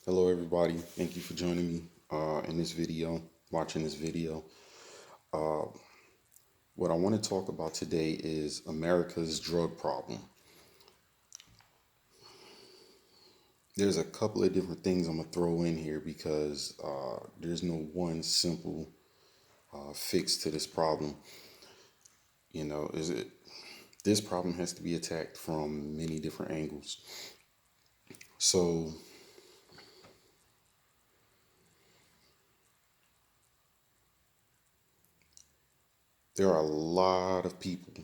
Hello, everybody. Thank you for joining me in this video, watching this video. Uh, what I want to talk about today is America's drug problem. There's a couple of different things I'm going to throw in here because there's no one simple fix to this problem. Is it this problem has to be attacked from many different angles. So there are a lot of people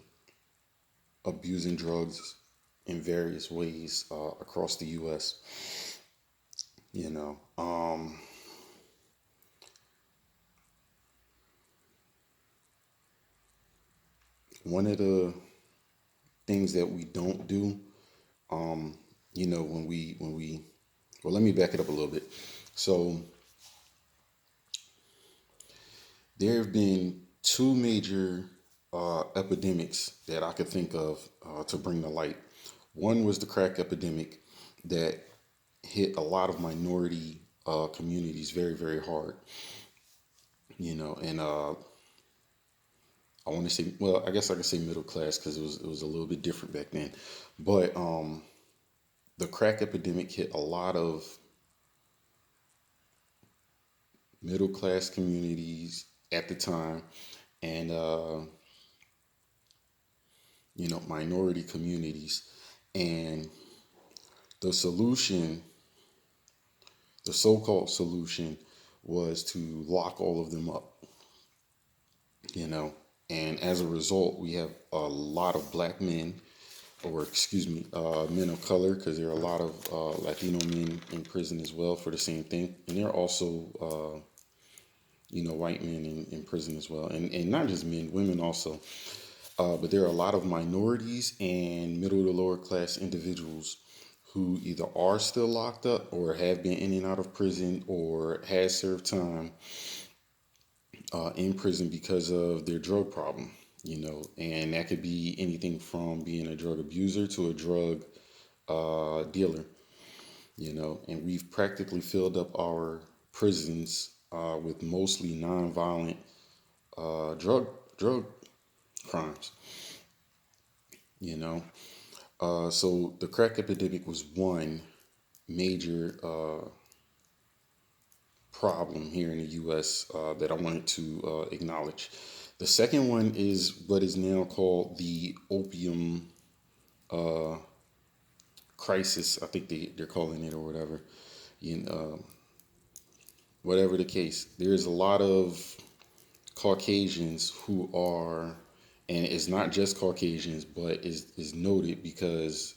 abusing drugs in various ways across the U.S. You know, one of the things that we don't do, um, well, let me back it up a little bit. So there have been two major epidemics that I could think of to bring to light. One was the crack epidemic that hit a lot of minority communities very, very hard. And I want to say, well, I guess I could say middle class because it was a little bit different back then. But the crack epidemic hit a lot of middle class communities at the time, and minority communities. And the solution, the so-called solution, was to lock all of them up. You know, and as a result, we have a lot of black men, or excuse me, men of color, because there are a lot of Latino men in prison as well for the same thing, and there are also white men in prison as well, and not just men, women also. But there are a lot of minorities and middle to lower class individuals who either are still locked up or have been in and out of prison or has served time in prison because of their drug problem. And that could be anything from being a drug abuser to a drug dealer. And we've practically filled up our prisons with mostly nonviolent drug crimes. You know, so the crack epidemic was one major problem here in the U.S. That I wanted to acknowledge. The second one is what is now called the opium crisis. I think they're calling it or whatever. Whatever the case, there's a lot of Caucasians who are, and it's not just Caucasians, but is noted because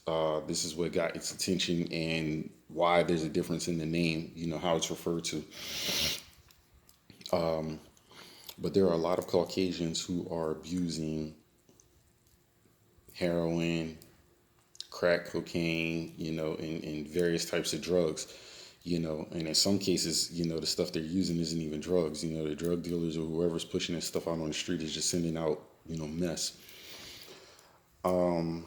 this is what got its attention and why there's a difference in the name, how it's referred to. But there are a lot of Caucasians who are abusing heroin, crack cocaine, and various types of drugs. And in some cases, the stuff they're using isn't even drugs. The drug dealers or whoever's pushing this stuff out on the street is just sending out, mess. And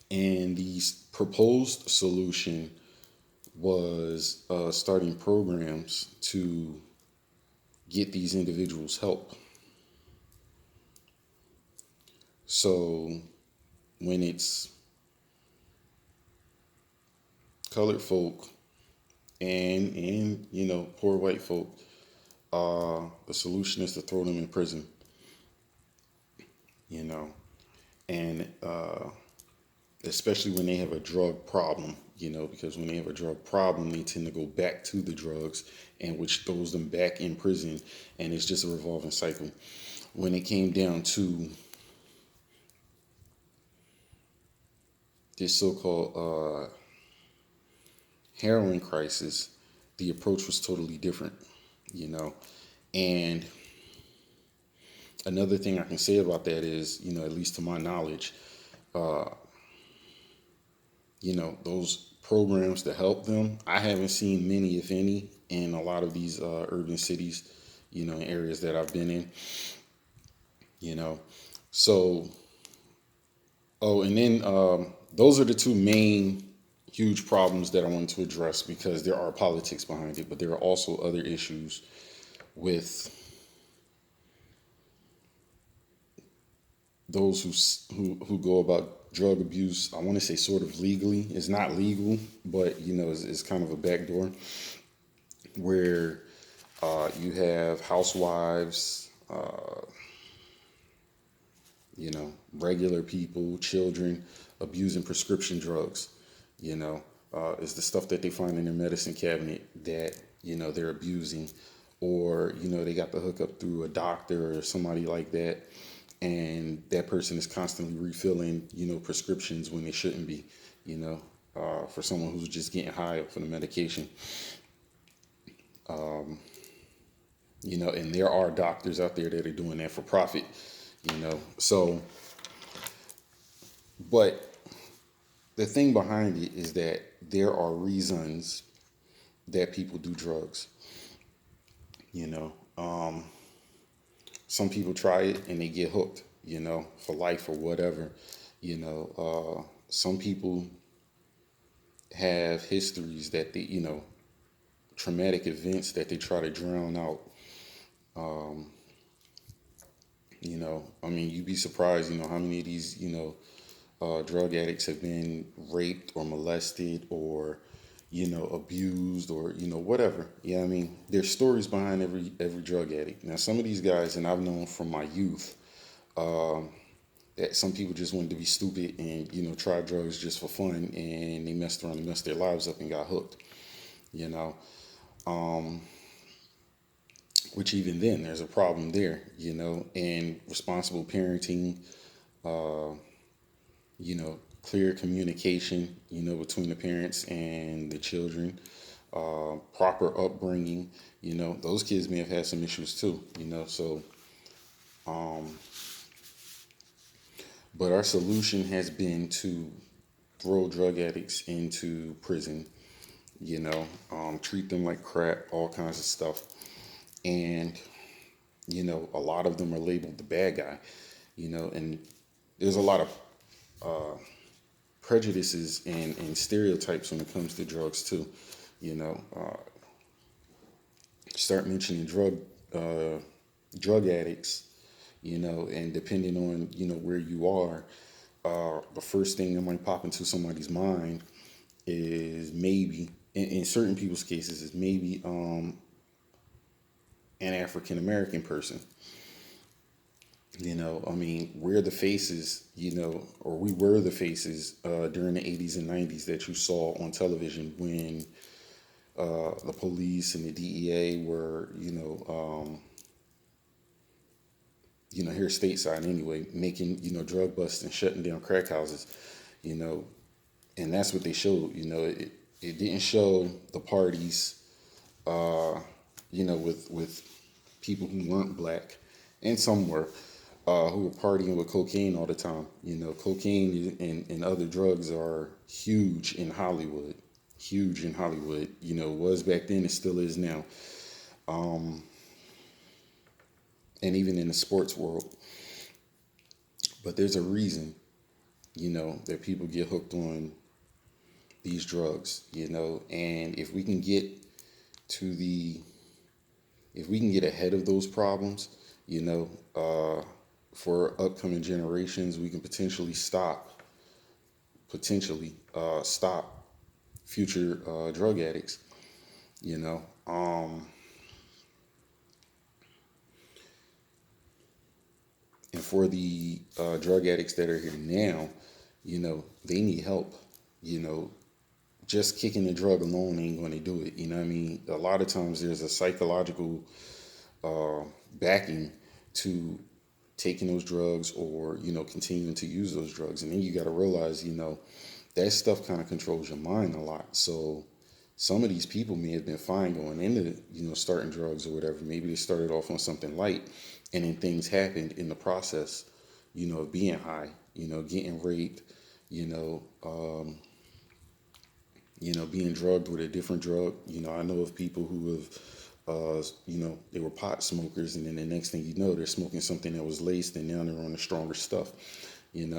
the proposed solution was starting programs to get these individuals help. So when it's colored folk and poor white folk, the solution is to throw them in prison. You know, and especially when they have a drug problem, because when they have a drug problem, they tend to go back to the drugs, and which throws them back in prison, and it's just a revolving cycle. When it came down to this so-called heroin crisis, the approach was totally different, you know. And another thing I can say about that is, at least to my knowledge, those programs to help them, I haven't seen many, if any, in a lot of these urban cities, in areas that I've been in, you know. So, oh, and then those are the two main huge problems that I want to address because there are politics behind it, but there are also other issues with those who go about drug abuse. I want to say sort of legally. It's not legal, but it's kind of a backdoor where you have housewives, regular people, children abusing prescription drugs. It's the stuff that they find in their medicine cabinet that they're abusing, or they got the hookup through a doctor or somebody like that, and that person is constantly refilling prescriptions when they shouldn't be. For someone who's just getting high off of the medication. And there are doctors out there that are doing that for profit. So, but the thing behind it is that there are reasons that people do drugs. You know, some people try it and they get hooked, for life or whatever. Some people have histories that they, traumatic events that they try to drown out. I mean, you'd be surprised, how many of these, drug addicts have been raped or molested or, abused or, whatever. Yeah, I mean, there's stories behind every drug addict. Now, some of these guys, and I've known from my youth, that some people just wanted to be stupid and, try drugs just for fun, and they messed around and messed their lives up and got hooked, you know. Which even then, there's a problem there, and responsible parenting, clear communication, between the parents and the children, proper upbringing, those kids may have had some issues too, so, but our solution has been to throw drug addicts into prison, treat them like crap, all kinds of stuff. And, a lot of them are labeled the bad guy, and there's a lot of prejudices and stereotypes when it comes to drugs too. Start mentioning drug addicts, and depending on where you are, the first thing that might pop into somebody's mind is maybe, in certain people's cases, is maybe an African American person. I mean, we're the faces, or we were the faces during the 80s and 90s that you saw on television when the police and the DEA were, here stateside anyway, making, drug busts and shutting down crack houses, and that's what they showed. It didn't show the parties, with people who weren't black, and some were, who were partying with cocaine all the time. Cocaine and other drugs are huge in Hollywood. Huge in Hollywood. It was back then, it still is now. And even in the sports world. But there's a reason, that people get hooked on these drugs, and if we can get ahead of those problems, for upcoming generations, we can potentially stop future drug addicts, you know. And for the drug addicts that are here now, they need help. Just kicking the drug alone ain't going to do it. I mean? A lot of times there's a psychological backing to taking those drugs or, continuing to use those drugs. And then you got to realize, that stuff kind of controls your mind a lot. So some of these people may have been fine going into, starting drugs or whatever. Maybe they started off on something light and then things happened in the process, of being high, getting raped, being drugged with a different drug. I know of people who have, they were pot smokers, and then the next thing you know, they're smoking something that was laced, and now they're on the stronger stuff, and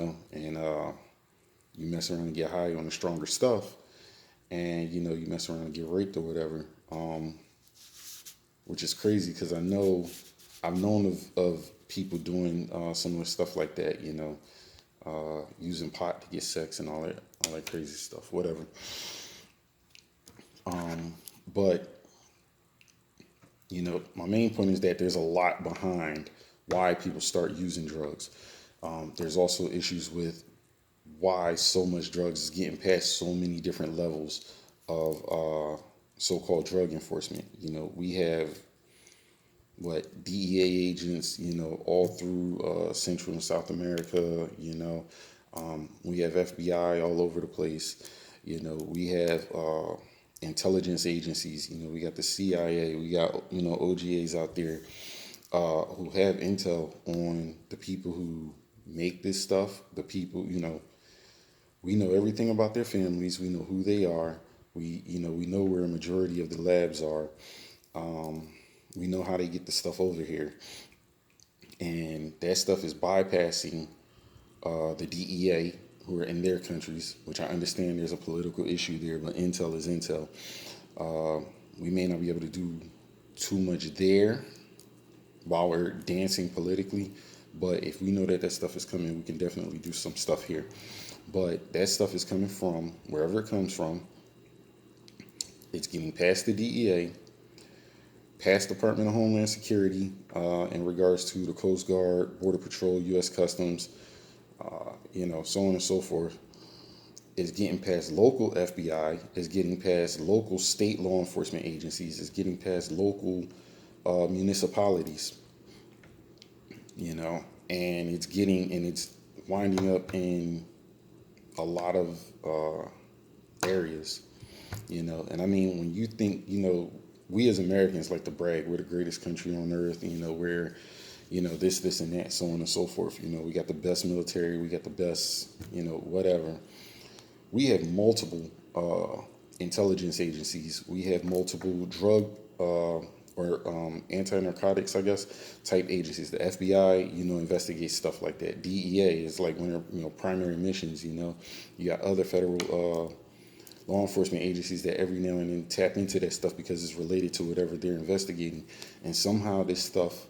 you mess around and get high on the stronger stuff, and you mess around and get raped or whatever. Which is crazy because I've known of people doing similar stuff like that. Using pot to get sex and all that crazy stuff, whatever. But my main point is that there's a lot behind why people start using drugs. There's also issues with why so much drugs is getting past so many different levels of so-called drug enforcement. We have DEA agents, all through Central and South America. We have FBI all over the place. We have intelligence agencies. We got the CIA. We got OGAs out there who have intel on the people who make this stuff. The people, we know everything about their families. We know who they are. We know where a majority of the labs are. We know how they get the stuff over here. And that stuff is bypassing the DEA, who are in their countries, which I understand there's a political issue there, but intel is intel. We may not be able to do too much there while we're dancing politically, but if we know that stuff is coming, we can definitely do some stuff here. But that stuff is coming from wherever it comes from. It's getting past the DEA, past Department of Homeland Security, in regards to the Coast Guard, Border Patrol, U.S. Customs, so on and so forth. It's getting past local FBI. It's getting past local state law enforcement agencies. It's getting past local municipalities. And it's winding up in a lot of areas. And I mean, when you think, we as Americans like to brag, we're the greatest country on earth, we're, this and that, so on and so forth. We got the best military, we got the best, whatever. We have multiple intelligence agencies. We have multiple drug or anti-narcotics, I guess, type agencies. The FBI, investigates stuff like that. DEA is like one of their, primary missions. You got other federal law enforcement agencies that every now and then tap into that stuff because it's related to whatever they're investigating. And somehow this stuff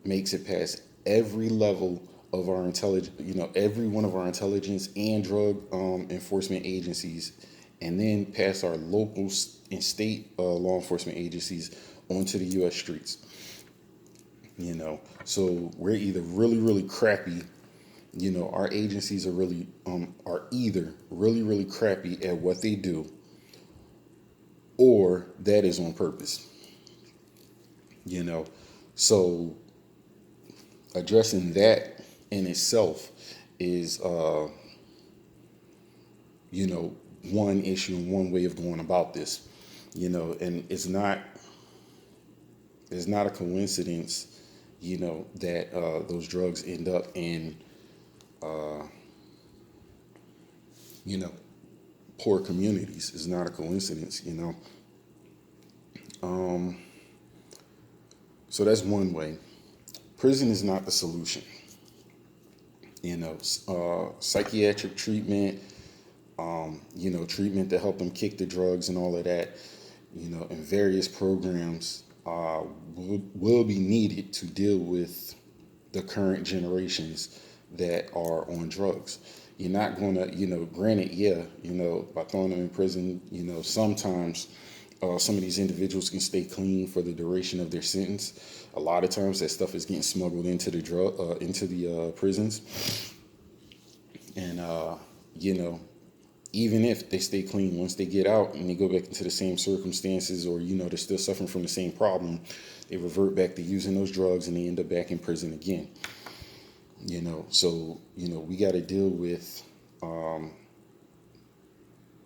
makes it past every level of our intelligence, every one of our intelligence and drug enforcement agencies, and then past our local and state law enforcement agencies onto the U.S. streets. So we're either really, really crappy. Our agencies are either really, really crappy at what they do, or that is on purpose. So addressing that in itself is, one issue and one way of going about this, and it's not a coincidence, that those drugs end up in, poor communities. It's not a coincidence, So that's one way. Prison is not the solution. Psychiatric treatment, treatment to help them kick the drugs and all of that, and various programs will be needed to deal with the current generations that are on drugs. You're not going to, granted, by throwing them in prison, sometimes some of these individuals can stay clean for the duration of their sentence. A lot of times that stuff is getting smuggled into the prisons. And, even if they stay clean, once they get out and they go back into the same circumstances, or, they're still suffering from the same problem, they revert back to using those drugs and they end up back in prison again. So, we got to deal with,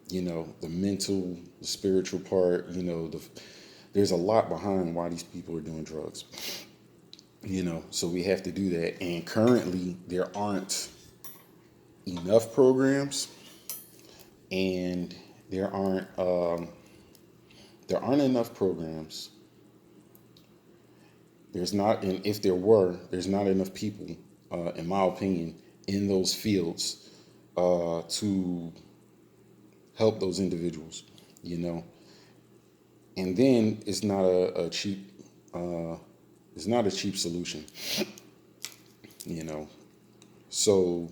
the mental, the spiritual part, there's a lot behind why these people are doing drugs, so we have to do that. And currently there aren't enough programs, and there aren't enough programs. There's not, and if there were, there's not enough people, in my opinion, in those fields to help those individuals, you know. And then a cheap uh, it's not a cheap solution, you know. So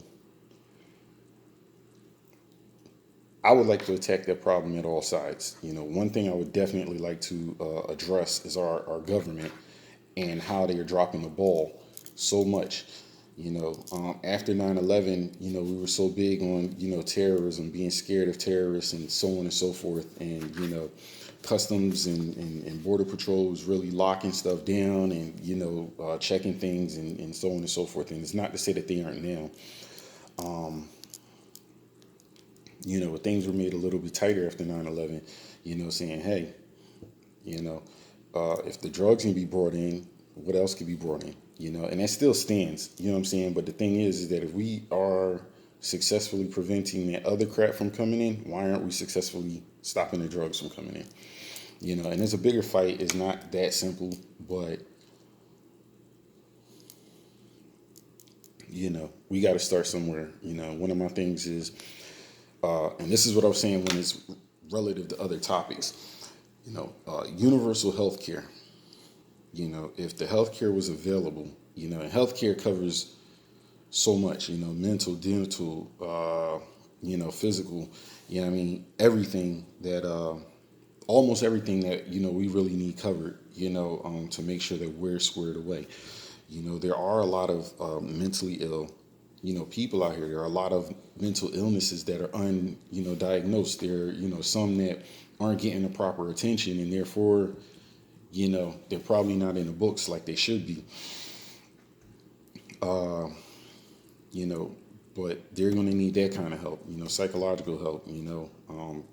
I would like to attack that problem at all sides. You know, one thing I would definitely like to address is our government and how they are dropping the ball so much. You know, after 9/11, you know, we were so big on, you know, terrorism, being scared of terrorists and so on and so forth. And, you know, customs and border patrol was really locking stuff down and, you know, checking things and so on and so forth. And it's not to say that they aren't now. You know, things were made a little bit tighter after 9/11, you know, saying, hey, you know, if the drugs can be brought in, what else can be brought in? You know, and that still stands, you know what I'm saying? But the thing is that if we are successfully preventing that other crap from coming in, why aren't we successfully stopping the drugs from coming in? You know, and there's a bigger fight. It's not that simple, but, you know, we got to start somewhere. You know, one of my things is, and this is what I was saying when it's relative to other topics, you know, universal health care. You know, if the health care was available, you know, and health care covers so much, you know, mental, dental, you know, physical, you know, I mean, everything that, almost everything that, you know, we really need covered, you know, to make sure that we're squared away. You know, there are a lot of mentally ill, you know, people out here. There are a lot of mental illnesses that are you know, diagnosed. There are, you know, some that aren't getting the proper attention, and therefore, you know, they're probably not in the books like they should be. You know, but they're going to need that kind of help. You know, psychological help. You know,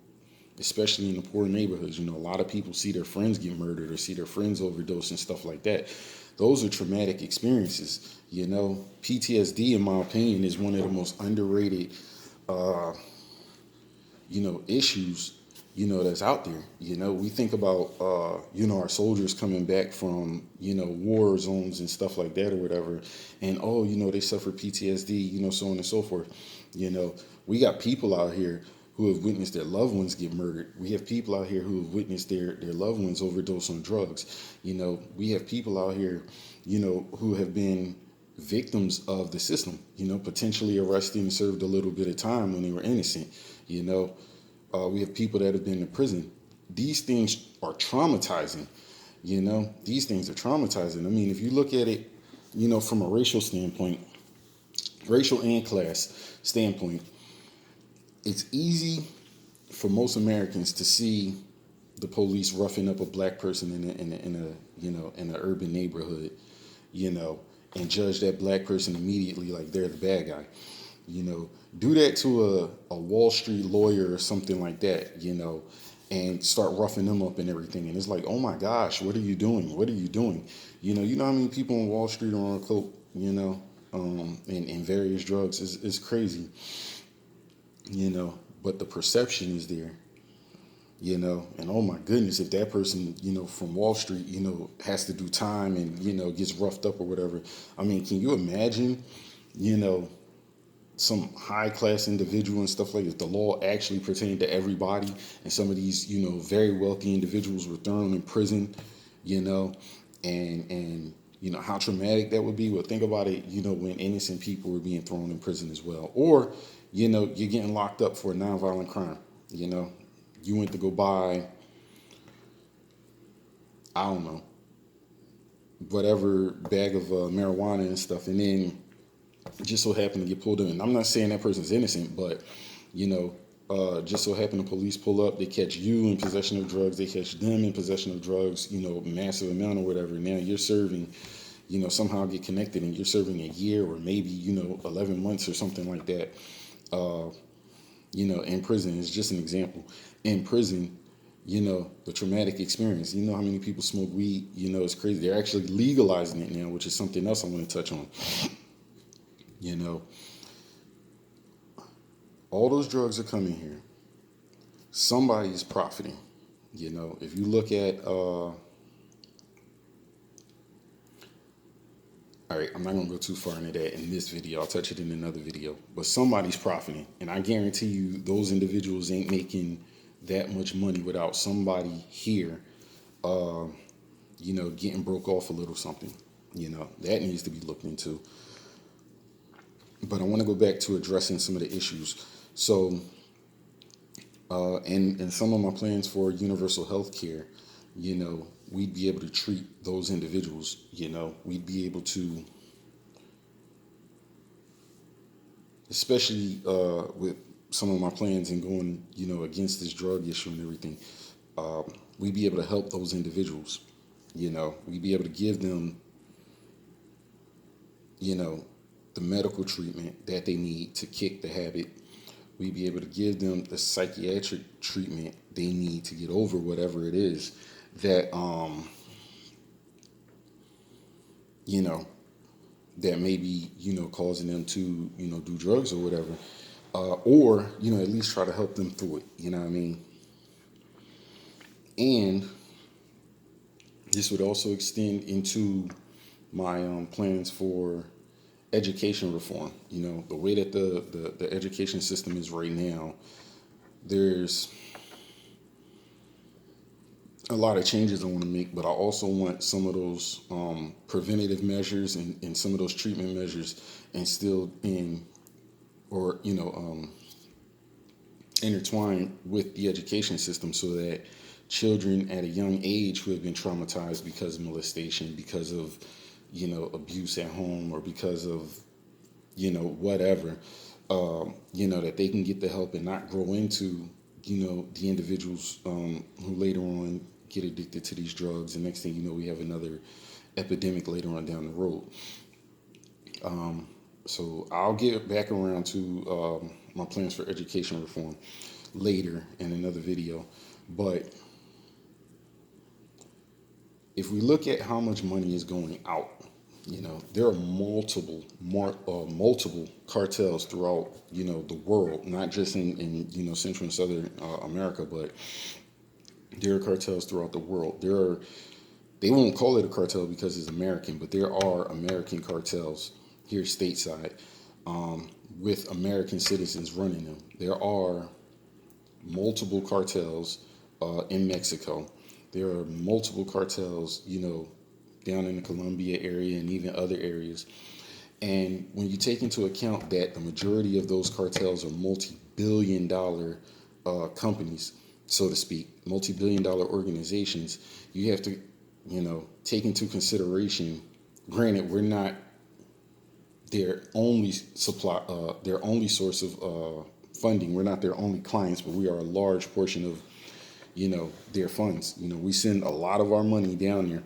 especially in the poor neighborhoods. You know, a lot of people see their friends get murdered or see their friends overdose and stuff like that. Those are traumatic experiences. You know, PTSD, in my opinion, is one of the most underrated, you know, issues, you know, that's out there. You know, we think about, you know, our soldiers coming back from, you know, war zones and stuff like that or whatever. And, oh, you know, they suffer PTSD, you know, so on and so forth. You know, we got people out here who have witnessed their loved ones get murdered. We have people out here who have witnessed their loved ones overdose on drugs. You know, we have people out here, you know, who have been victims of the system, you know, potentially arrested and served a little bit of time when they were innocent. You know, we have people that have been in prison. These things are traumatizing. You know, these things are traumatizing. I mean, if you look at it, you know, from a racial standpoint, racial and class standpoint, it's easy for most Americans to see the police roughing up a black person in a you know, in an urban neighborhood, you know, and judge that black person immediately like they're the bad guy. You know, do that to a Wall Street lawyer or something like that, you know, and start roughing them up and everything. And it's like, oh my gosh, what are you doing? What are you doing? You know how many people on Wall Street are on coke, you know, and various drugs is crazy, you know, but the perception is there, you know, and oh my goodness, if that person, you know, from Wall Street, you know, has to do time and, you know, gets roughed up or whatever. I mean, can you imagine, you know, some high class individual and stuff like that, the law actually pertained to everybody, and some of these, you know, very wealthy individuals were thrown in prison, you know, and you know how traumatic that would be. Well, think about it, you know, when innocent people were being thrown in prison as well, or you know, you're getting locked up for a nonviolent crime. You know, you went to go buy, I don't know, whatever bag of marijuana and stuff, and then just so happened to get pulled in. I'm not saying that person's innocent, but you know, just so happened the police pull up, they catch you in possession of drugs, they catch them in possession of drugs, you know, massive amount or whatever. Now you're serving, you know, somehow get connected and you're serving a year or maybe, you know, 11 months or something like that. You know, in prison is just an example. In prison, you know, the traumatic experience. You know how many people smoke weed? You know, it's crazy. They're actually legalizing it now, which is something else I want to touch on. You know, all those drugs are coming here. Somebody is profiting. You know, if you look at All right, I'm not gonna go too far into that in this video. I'll touch it in another video. But somebody's profiting, and I guarantee you, those individuals ain't making that much money without somebody here, getting broke off a little something. That needs to be looked into. But I want to go back to addressing some of the issues. So, and some of my plans for universal health care, we'd be able to treat those individuals. We'd be able to, especially with some of my plans and going, against this drug issue and everything, we'd be able to help those individuals. We'd be able to give them, the medical treatment that they need to kick the habit. We'd be able to give them the psychiatric treatment they need to get over whatever it is that, you know, that may be, causing them to, do drugs or whatever. Or, at least try to help them through it. You know what I mean? And this would also extend into my plans for education reform. The way that the education system is right now, there's a lot of changes I want to make, but I also want some of those preventative measures and some of those treatment measures instilled in, or intertwined with the education system, so that children at a young age who have been traumatized because of molestation, because of abuse at home, or because of whatever, that they can get the help and not grow into the individuals who later on get addicted to these drugs, and next thing you know, we have another epidemic later on down the road. So I'll get back around to my plans for education reform later in another video. But if we look at how much money is going out, there are multiple cartels throughout, the world, not just in Central and Southern America, but there are cartels throughout the world. They won't call it a cartel because it's American, but there are American cartels here stateside, with American citizens running them. There are multiple cartels in Mexico. There are multiple cartels, down in the Colombia area and even other areas. And when you take into account that the majority of those cartels are multi-billion-dollar companies, so to speak, multi-billion-dollar organizations, you have to, take into consideration. Granted, we're not their only their only source of funding. We're not their only clients, but we are a large portion of, their funds. We send a lot of our money down there.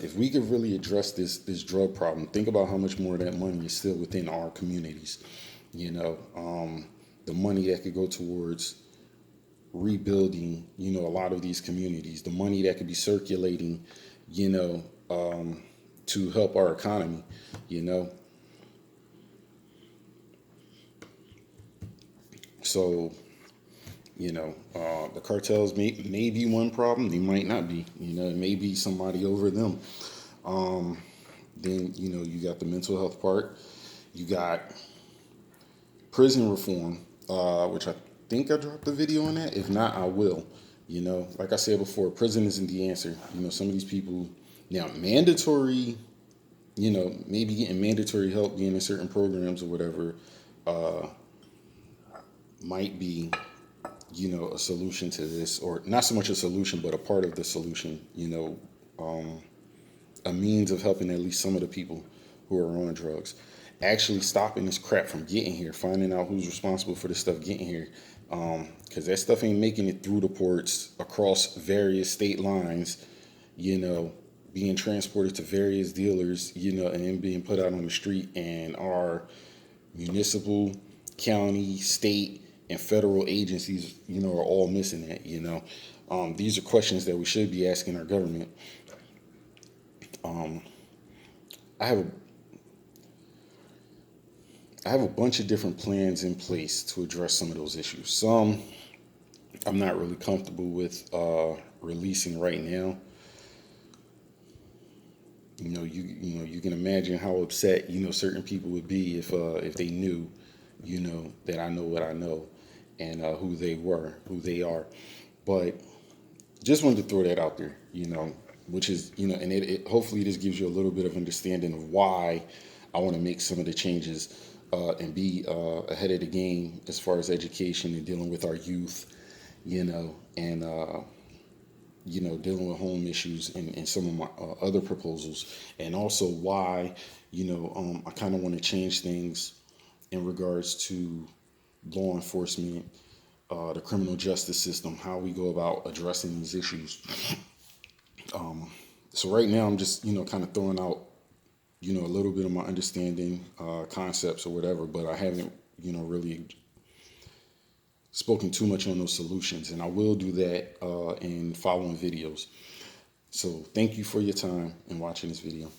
If we could really address this drug problem, think about how much more of that money is still within our communities. The money that could go towards rebuilding, a lot of these communities, the money that could be circulating, to help our economy, So, the cartels may be one problem. They might not be. It may be somebody over them. Then, you got the mental health part. You got prison reform, which I think I dropped a video on that. If not, I will. Like I said before, prison isn't the answer. Some of these people, now mandatory, maybe getting mandatory help, being in certain programs or whatever, might be, a solution to this, or not so much a solution, but a part of the solution, a means of helping at least some of the people who are on drugs, actually stopping this crap from getting here, finding out who's responsible for this stuff getting here. Because that stuff ain't making it through the ports across various state lines, being transported to various dealers, and then being put out on the street, and our municipal, county, state, and federal agencies, are all missing that, These are questions that we should be asking our government. I have a bunch of different plans in place to address some of those issues. Some I'm not really comfortable with releasing right now. You can imagine how upset certain people would be if they knew that I know what I know, and who they are. But just wanted to throw that out there, which is, and it hopefully this gives you a little bit of understanding of why I want to make some of the changes, and be ahead of the game as far as education and dealing with our youth, and dealing with home issues and some of my other proposals, and also why, I kind of want to change things in regards to law enforcement, the criminal justice system, how we go about addressing these issues. So right now, I'm just kind of throwing out a little bit of my understanding, concepts or whatever, but I haven't really spoken too much on those solutions, and I will do that in following videos. So thank you for your time and watching this video.